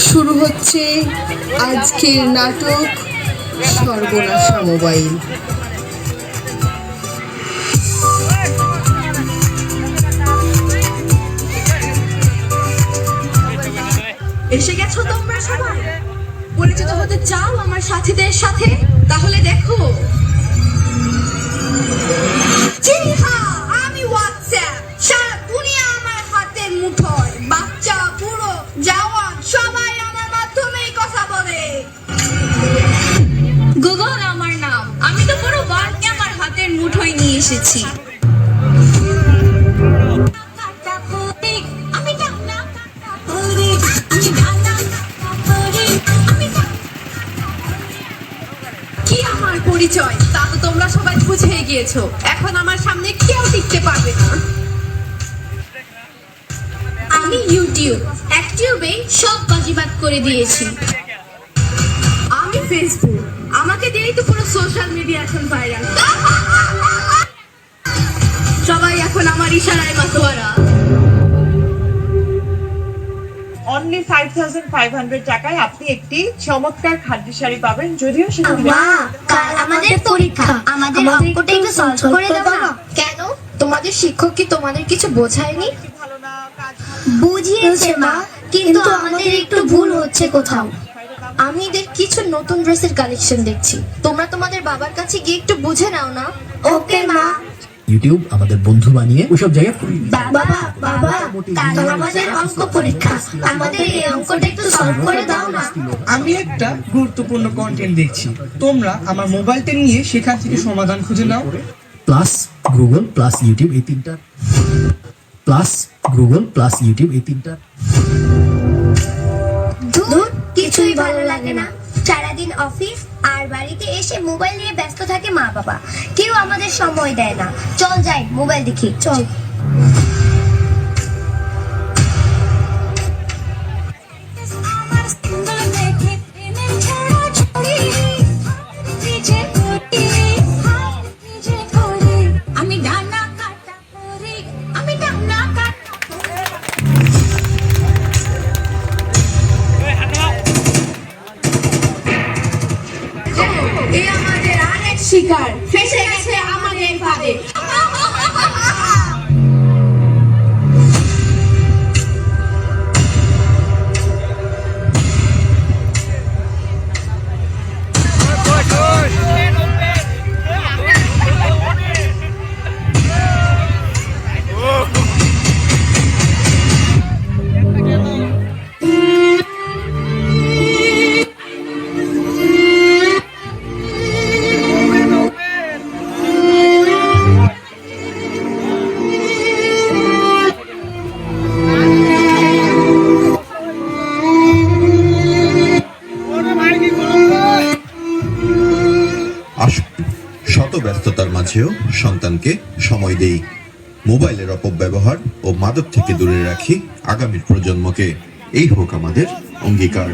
শুরু হচ্ছে আজকের নাটক সর্বনাশা মোবাইল। এসে গেছো তোমরা সবাই? পরিচিত হতে চাও আমার সাথীদের সাথে? তাহলে দেখো, জি হ্যাঁ, আমি হোয়াটসঅ্যাপ। সারা দুনিয়া আমার হাতের মুঠোয়। বাচ্চা, বুড়ো, জওয়ান সবাই আমার মাধ্যমেই কথা বলে। গুগল আমার নাম। আমি তো পুরো ওয়ার্ল্ডকে আমার হাতের মুঠোয় নিয়ে এসেছি। কি আমার পরিচয় তা তো তোমরা সবাই বুঝে গিয়েছো। এখন আমার সামনে কেউ টিকতে পারবে না। আমি ইউটিউবে সব বাজিবাদ করে দিয়েছি। আমি ফেসবুক, আমাকে দিয়েই তো পুরো সোশ্যাল মিডিয়া এখন ভাইরাল। সবাই এখন আমার ইশারায় মাতোয়ারা। অনলি 5500 টাকায় আপনি একটি চমৎকার খাদ্য শাড়ি পাবেন। যদিও সেটা কাল আমাদের পরীক্ষা, আমাদের অঙ্কটা একটু সলভ করে দাও না। কেন? তোমাদের শিক্ষক কি তোমাদের কিছু বোঝায়নি? ভালো না কাজ বুঝিয়েছে মা, কিন্তু আমাদের একটু ভুল হচ্ছে কোথাও। আমি এদের কিছু নতুন ড্রেসের কালেকশন দেখছি। তোমরা তোমাদের বাবার কাছে গিয়ে একটু বুঝে নাও না। ওকে মা। ইউটিউব আমাদের বন্ধু বানিয়ে ওইসব জায়গায় বাবা বাবা, কাল আমাদের অঙ্ক পরীক্ষা, আমাদের এই অঙ্কটা একটু সলভ করে দাও না। আমি একটা গুরুত্বপূর্ণ কন্টেন্ট দেখছি, তোমরা আমার মোবাইলটা নিয়ে সেখান থেকে সমাধান খুঁজে নাও। প্লাস গুগল প্লাস ইউটিউব এই তিনটা ধুর, কিছুই ভালো লাগে না। সারাদিন অফিস আর বাড়িতে এসে মোবাইল নিয়ে ব্যস্ত থাকে মা বাবা, কেউ আমাদের সময় দেয় না। চল যাই মোবাইল দেখি, চল। এ আমাদের আরেক শিকার ফেসে গেছে আমাদের ফাঁদে। শত ব্যস্ততার মাঝেও সন্তানকে সময় দেই। মোবাইলের অপব্যবহার ও মাদক থেকে দূরে রাখি আগামী প্রজন্মকে। এই হোক আমাদের অঙ্গীকার।